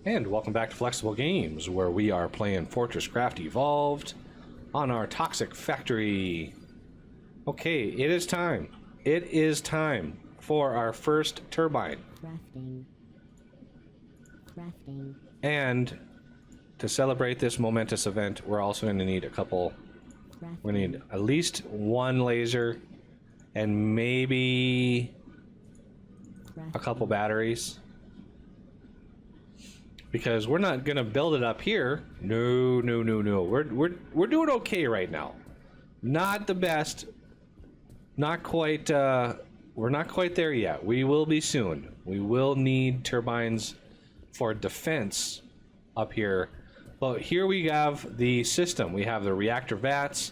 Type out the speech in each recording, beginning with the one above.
And welcome back to Flexible Games, where we are playing FortressCraft Evolved on our toxic factory. Okay, it is time. It is time for our first turbine. Crafting. And to celebrate this momentous event, we're also going to need a couple. We're going to need at least one laser and maybe a couple batteries. Because we're not gonna build it up here. No. We're doing okay right now. Not the best. Not quite. We're not quite there yet. We will be soon. We will need turbines for defense up here. But here we have the system. We have the reactor vats.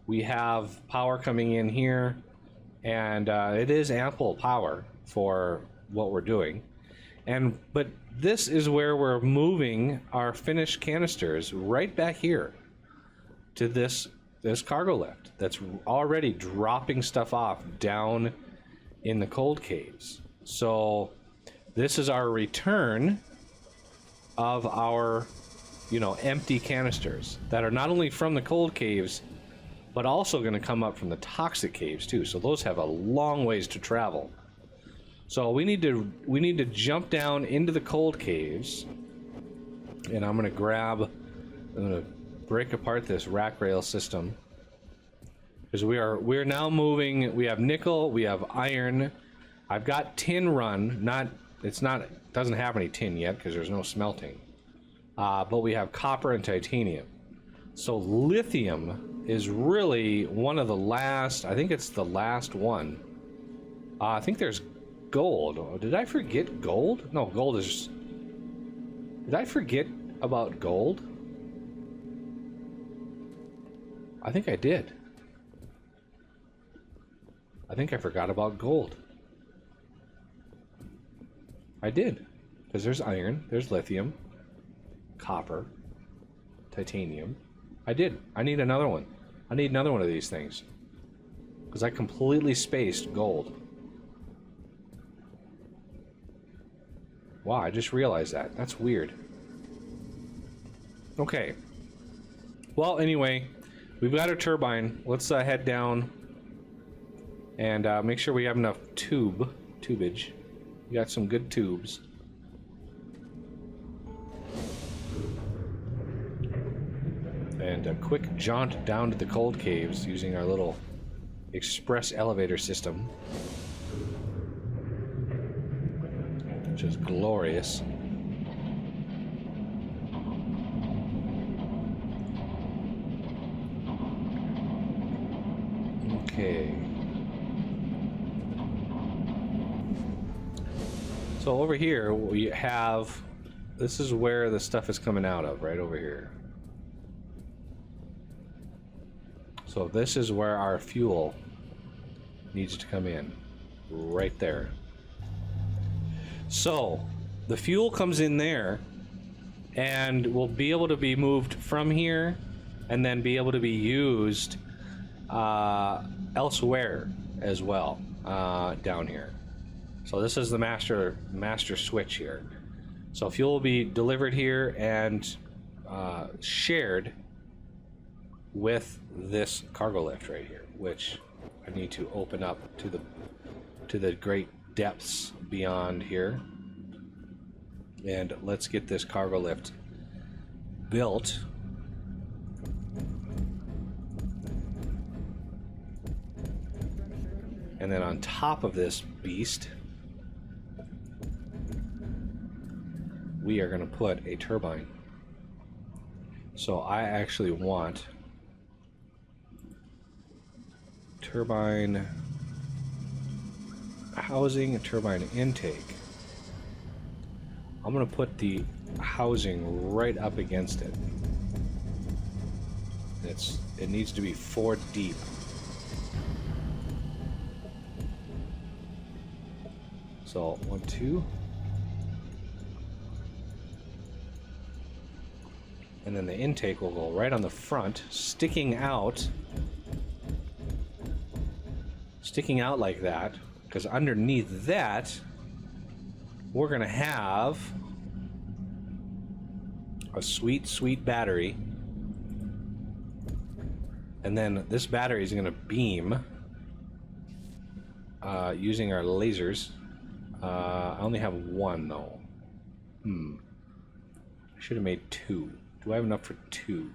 We have power coming in here, and it is ample power for what we're doing. But this is where we're moving our finished canisters right back here to this cargo lift that's already dropping stuff off down in the cold caves. So this is our return of our, empty canisters that are not only from the cold caves, but also going to come up from the toxic caves too. So those have a long ways to travel. So we need to jump down into the cold caves, and I'm gonna break apart this rack rail system, because we're now moving. We have nickel, we have iron. I've got tin run. It doesn't have any tin yet because there's no smelting. But we have copper and titanium. So lithium is really one of the last. I think it's the last one. I think there's gold. Oh, did I forget gold? No, gold is... Did I forget about gold? I think I did. I think I forgot about gold. I did. Because there's iron, there's lithium, copper, titanium. I did. I need another one. I need another one of these things. Because I completely spaced gold. Wow, I just realized that. That's weird. Okay. Well, anyway, we've got our turbine. Let's head down and make sure we have enough tubage. We got some good tubes. And a quick jaunt down to the cold caves using our little express elevator system. Which is glorious. Okay. So over here we have, this is where the stuff is coming out of, right over here. So this is where our fuel needs to come in, right there. So the fuel comes in there and will be able to be moved from here and then be able to be used elsewhere as well, down here. So this is the master switch here. So fuel will be delivered here and shared with this cargo lift right here, which I need to open up to the great depths beyond here. And let's get this cargo lift built. And then on top of this beast, we are going to put a turbine. So I actually want turbine housing, a turbine intake. I'm going to put the housing right up against it. It needs to be 4 deep. So 1, 2. And then the intake will go right on the front, sticking out like that, because underneath that we're gonna have a sweet, sweet battery. And then this battery is going to beam using our lasers. I only have one though. I should have made two. Do I have enough for two?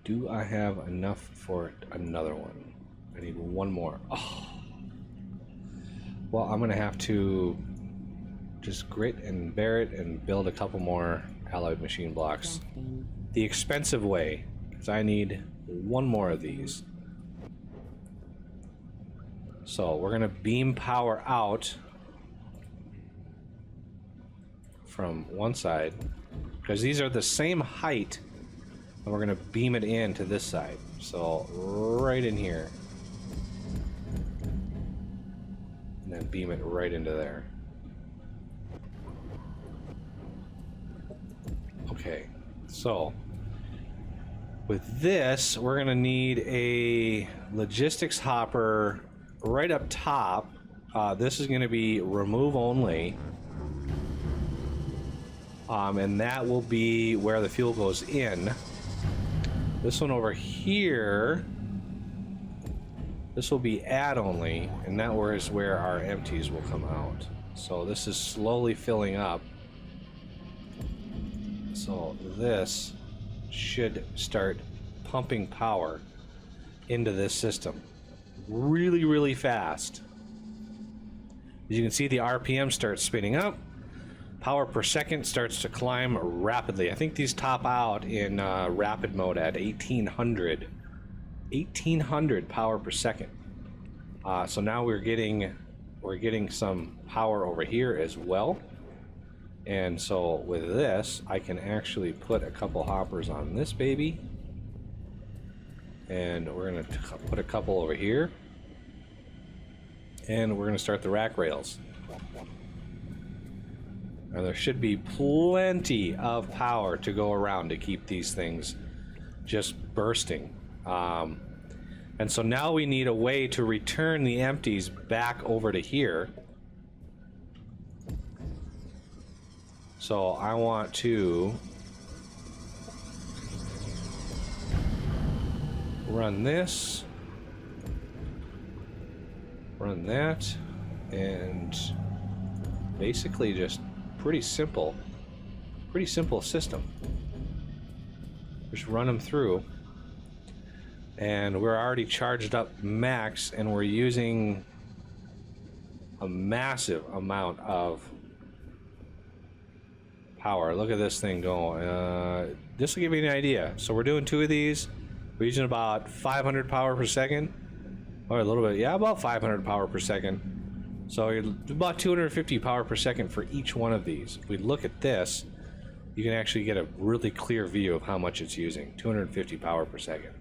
Do I have enough for another one? I need one more. Oh. Well, I'm going to have to just grit and bear it and build a couple more alloyed machine blocks. The expensive way, because I need one more of these. So we're going to beam power out from one side, because these are the same height, and we're going to beam it in to this side. So right in here. And then beam it right into there. Okay, so with this, we're going to need a logistics hopper right up top. This is going to be remove only. And that will be where the fuel goes in. This one over here, this will be add only, and that is where our empties will come out. So this is slowly filling up. So this should start pumping power into this system really, really fast. As you can see, the RPM starts spinning up. Power per second starts to climb rapidly. I think these top out in rapid mode at 1800 power per second. So now we're getting some power over here as well. And so with this, I can actually put a couple hoppers on this baby, and we're going to put a couple over here, and we're going to start the rack rails. And there should be plenty of power to go around to keep these things just bursting. And so now we need a way to return the empties back over to here. So I want to run this, run that, and basically just pretty simple system. Just run them through, and we're already charged up max, and we're using a massive amount of power. Look at this thing going. This will give you an idea. So we're doing two of these. We're using about 500 power per second, or a little bit, yeah, about 500 power per second. So you're about 250 power per second for each one of these. If we look at this, you can actually get a really clear view of how much it's using. 250 power per second.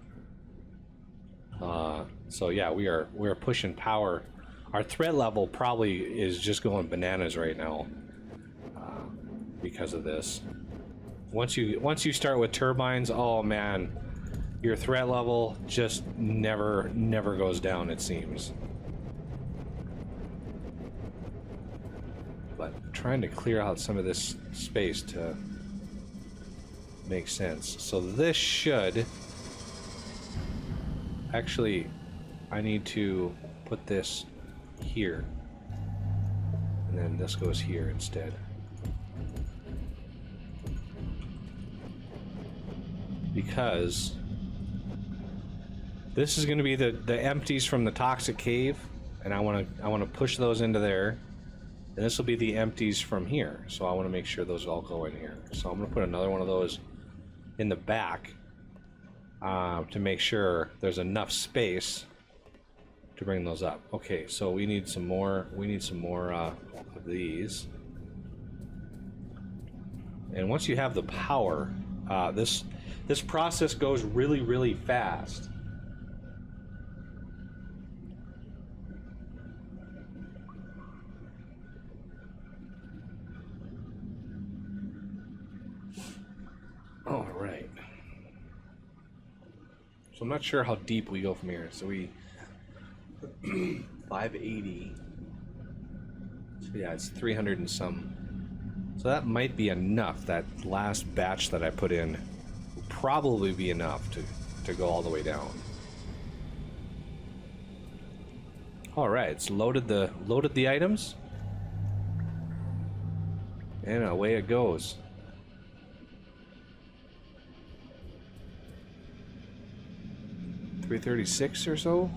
So yeah, we're pushing power. Our threat level probably is just going bananas right now because of this. Once you start with turbines, oh man, your threat level just never goes down, it seems. But I'm trying to clear out some of this space to make sense. So this should actually, I need to put this here, and then this goes here instead, because this is going to be the empties from the toxic cave, and I want to push those into there. And this will be the empties from here. So I want to make sure those all go in here. So I'm going to put another one of those in the back to make sure there's enough space to bring those up. Okay, so we need some more. We need some more of these. And once you have the power, this process goes really, really fast. All right. So I'm not sure how deep we go from here. So we 580. So yeah, it's 300 and some So that might be enough. That last batch that I put in will probably be enough to go all the way down. All right, it's loaded the items, and away it goes. $336 or so.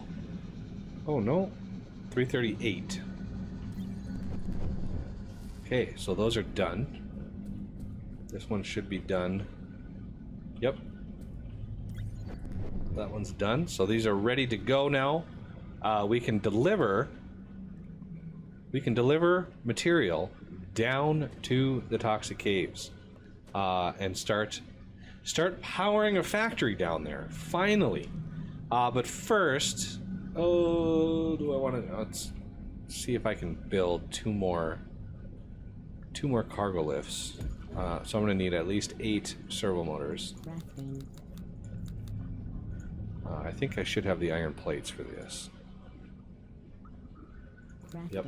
Oh no, 338. Okay, so those are done. This one should be done. Yep. That one's done. So these are ready to go now. We can deliver material down to the toxic caves and start powering a factory down there. Finally. But first, do I want to? Let's see if I can build two more cargo lifts. So I'm going to need at least 8 servo motors. I think I should have the iron plates for this. Yep.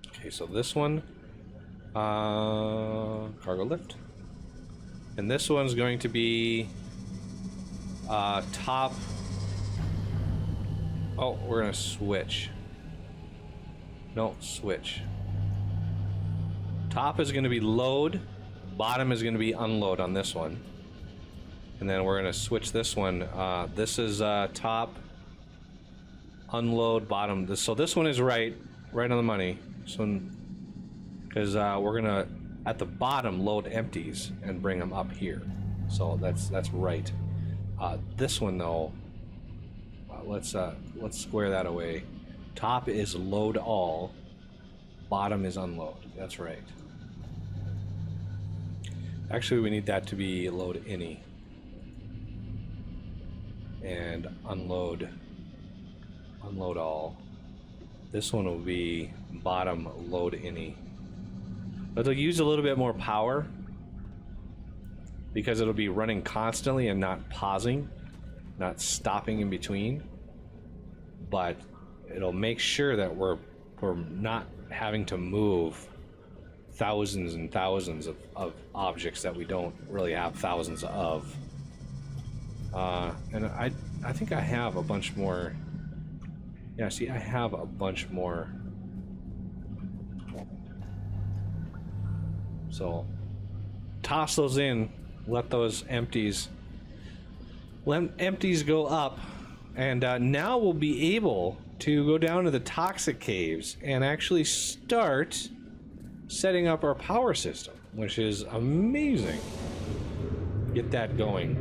Okay, so this one, cargo lift, and this one's going to be top. Oh, we're gonna switch. No, switch. Top is gonna be load, bottom is gonna be unload on this one, and then we're gonna switch this one. This is top, unload, bottom. So this one is right on the money. So, because we're gonna at the bottom load empties and bring them up here. So that's right. This one though, let's square that away. Top is load all, bottom is unload. That's right. Actually, we need that to be load any and unload all. This one will be bottom load any. But it'll use a little bit more power because it'll be running constantly and not pausing, not stopping in between. But it'll make sure that we're not having to move thousands and thousands of objects that we don't really have thousands of. And I think I have a bunch more. Yeah, see, I have a bunch more. So toss those in, let those empties go up, and now we'll be able to go down to the toxic caves and actually start setting up our power system, which is amazing. Get that going.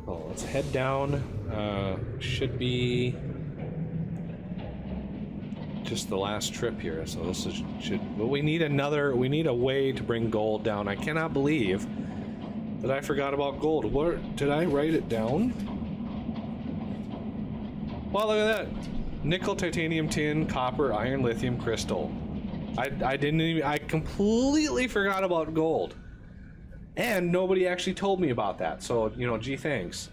Oh, let's head down. Should be just the last trip here, so this should. But we need a way to bring gold down. I cannot believe that I forgot about gold. What did I write it down? Wow, look at that! Nickel, titanium, tin, copper, iron, lithium, crystal. I completely forgot about gold, and nobody actually told me about that. So gee, thanks.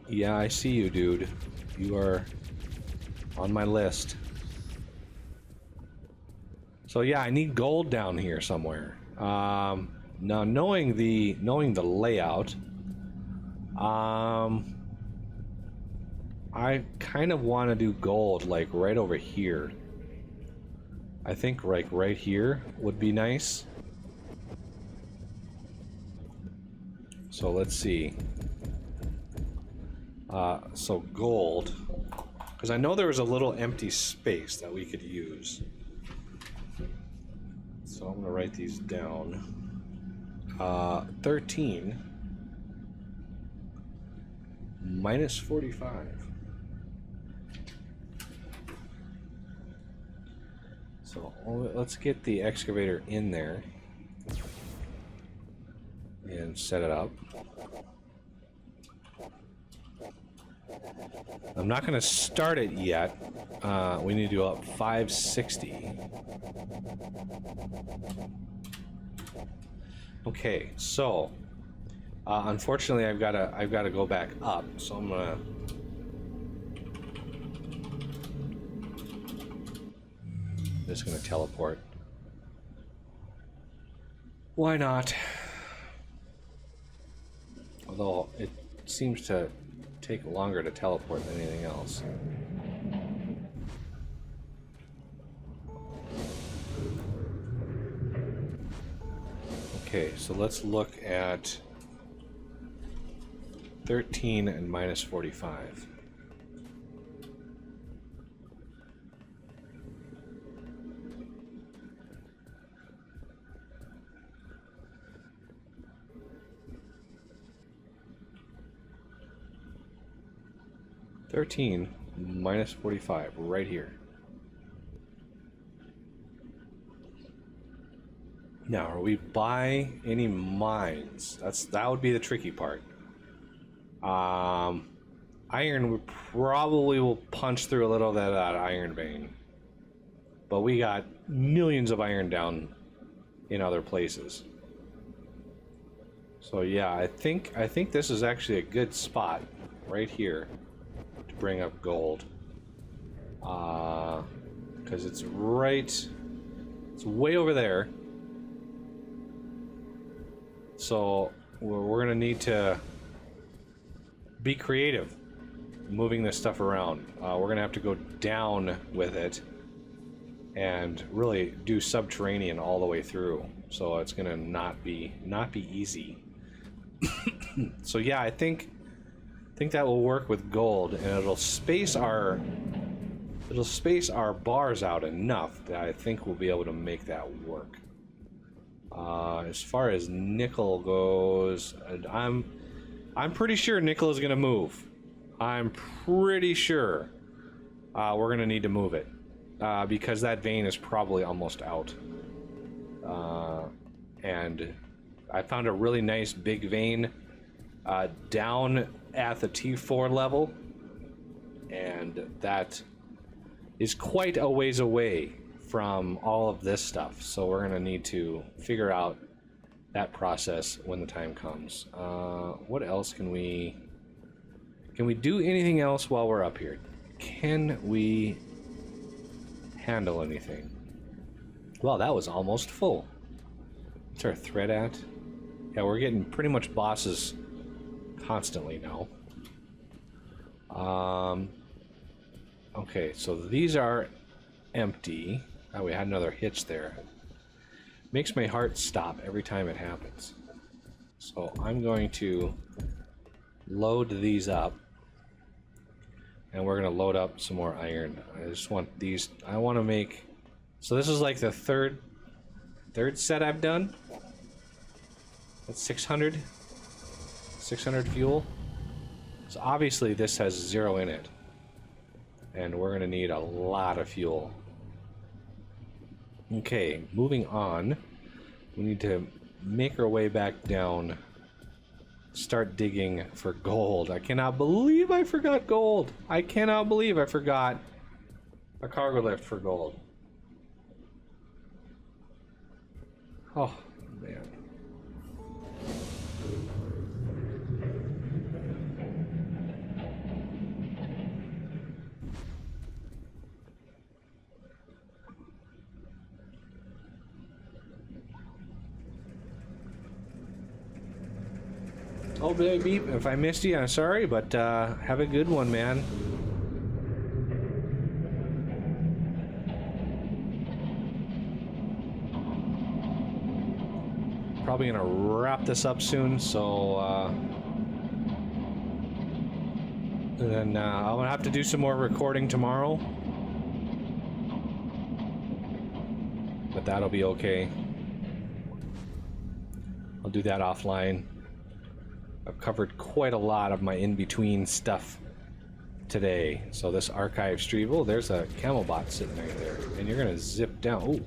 Yeah, I see you, dude. You are on my list. So yeah, I need gold down here somewhere. Now knowing the layout, I kind of want to do gold like right over here. I think like right here would be nice. So let's see. So gold, because I know there was a little empty space that we could use. So I'm gonna write these down. 13 minus 45. So let's get the excavator in there and set it up. I'm not going to start it yet. We need to go up 560. Okay, so unfortunately, I've gotta go back up. So I'm gonna. Just gonna teleport. Why not? Although it seems to take longer to teleport than anything else. Okay, so let's look at 13 and minus 45. Minus 45 right here. Now, are we by any mines? That would be the tricky part. Iron, we probably will punch through a little of that iron vein, but we got millions of iron down in other places. So yeah, I think this is actually a good spot right here to bring up gold, because it's way over there. So we're gonna need to be creative moving this stuff around. We're gonna have to go down with it and really do subterranean all the way through. So it's gonna not be easy. So yeah, I think that will work with gold, and it'll space our bars out enough that I think we'll be able to make that work. As far as nickel goes, I'm pretty sure nickel is gonna move. I'm pretty sure we're gonna need to move it because that vein is probably almost out. And I found a really nice big vein down at the T4 level, and that is quite a ways away from all of this stuff, so we're gonna need to figure out that process when the time comes. What else can we do? Anything else while we're up here? Can we handle anything? Well, that was almost full. What's our thread at? Yeah, we're getting pretty much bosses constantly now. Okay, so these are empty. Oh, we had another hitch there. Makes my heart stop every time it happens. So I'm going to load these up, and we're going to load up some more iron. I just want these. I want to make. So this is like the third set I've done. That's 600 fuel. So obviously this has 0 in it, and we're going to need a lot of fuel. Okay, moving on. We need to make our way back down. Start digging for gold. I cannot believe I forgot gold. I cannot believe I forgot a cargo lift for gold. Oh, man. Oh, baby, if I missed you, I'm sorry, but have a good one, man. Probably gonna wrap this up soon, so then I'm gonna have to do some more recording tomorrow, but that'll be okay. I'll do that offline. I've covered quite a lot of my in-between stuff today. So this archive stream, oh, there's a camel bot sitting right there, and you're gonna zip down. Ooh.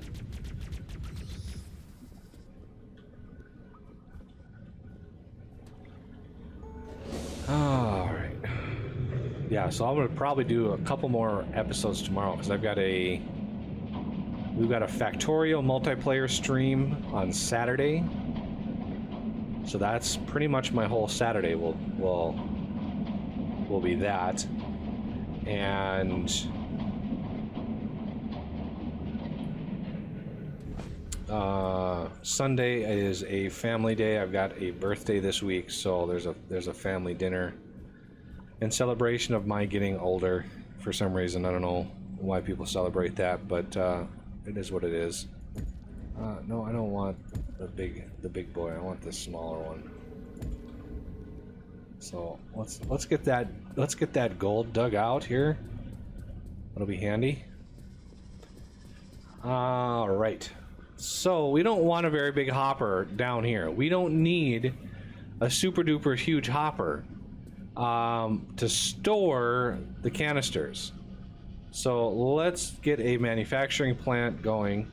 All right. Yeah, so I'm gonna probably do a couple more episodes tomorrow because I've got a We've got a Factorio multiplayer stream on Saturday. So that's pretty much my whole Saturday will be that. And Sunday is a family day. I've got a birthday this week, so there's a family dinner in celebration of my getting older. For some reason, I don't know why people celebrate that, but it is what it is. No, I don't want the big boy. I want the smaller one. So let's get that gold dug out here. That'll be handy. All right. So we don't want a very big hopper down here. We don't need a super duper huge hopper to store the canisters. So let's get a manufacturing plant going.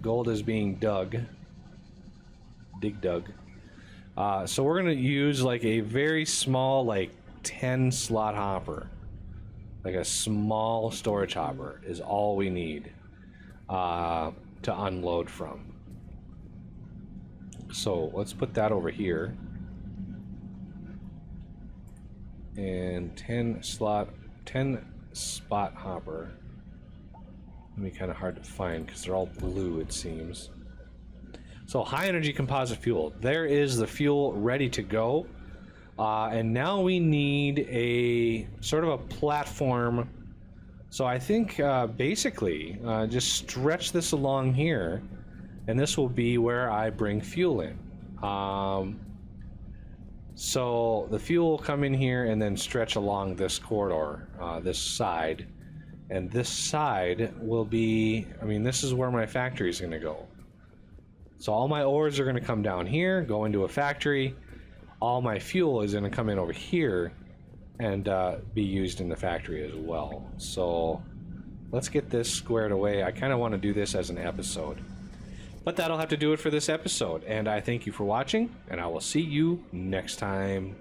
Gold is being dug. Dug. So we're gonna use like a very small, like 10 slot hopper. Like a small storage hopper is all we need to unload from. So let's put that over here. And 10 spot hopper. Gonna be kind of hard to find because they're all blue, it seems. So high energy composite fuel. There is the fuel ready to go. And now we need a sort of a platform. So I think basically just stretch this along here, and this will be where I bring fuel in. So the fuel will come in here and then stretch along this corridor, this side. And this side will be, I mean, this is where my factory is going to go. So all my ores are going to come down here, go into a factory. All my fuel is going to come in over here and be used in the factory as well. So let's get this squared away. I kind of want to do this as an episode. But that'll have to do it for this episode. And I thank you for watching, and I will see you next time.